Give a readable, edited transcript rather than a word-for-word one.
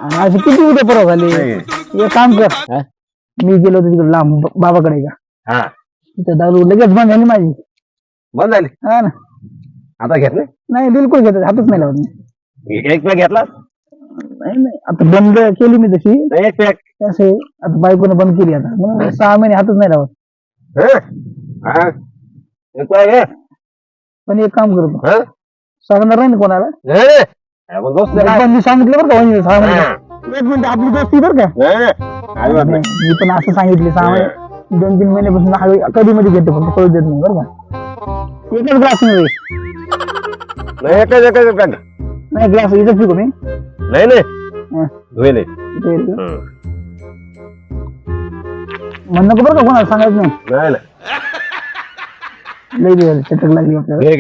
अशी किती उद्या परवा झाली. एक काम कर, मी गेलो होतो तिकडे लांब बाबाकडे का तिथे दारू लगेच बंद झाली माझी. बंद झाली. हा ना. आता घेत नाही बिलकुल घेत हातच नाही लावत मी. एक पॅक घेतला. नाही आता बंद केली मी तशी. एक पॅक असे आता बायकोने बंद केली आता म्हणून 6 महिने हातच नाही लावत. पण एक काम करतो, सांगणार नाही ना कोणाला. पण मी सांगितलं बरं का वहिनीला 6 महिने. एक मिनिट आपली दोस्ती बरं का. मी पण असं सांगितले 6 महिने 2-3 महिन्यापासून हळू कधी मध्ये घेतो फक्त पळू देत नाही बरं का. एकच ग्लास नाही ग्लास इथं पिको मी. नाही म्हण नको बरं का कोणाला सांगायचं नाही. लई दिवस चटक लागली आपल्याला. घे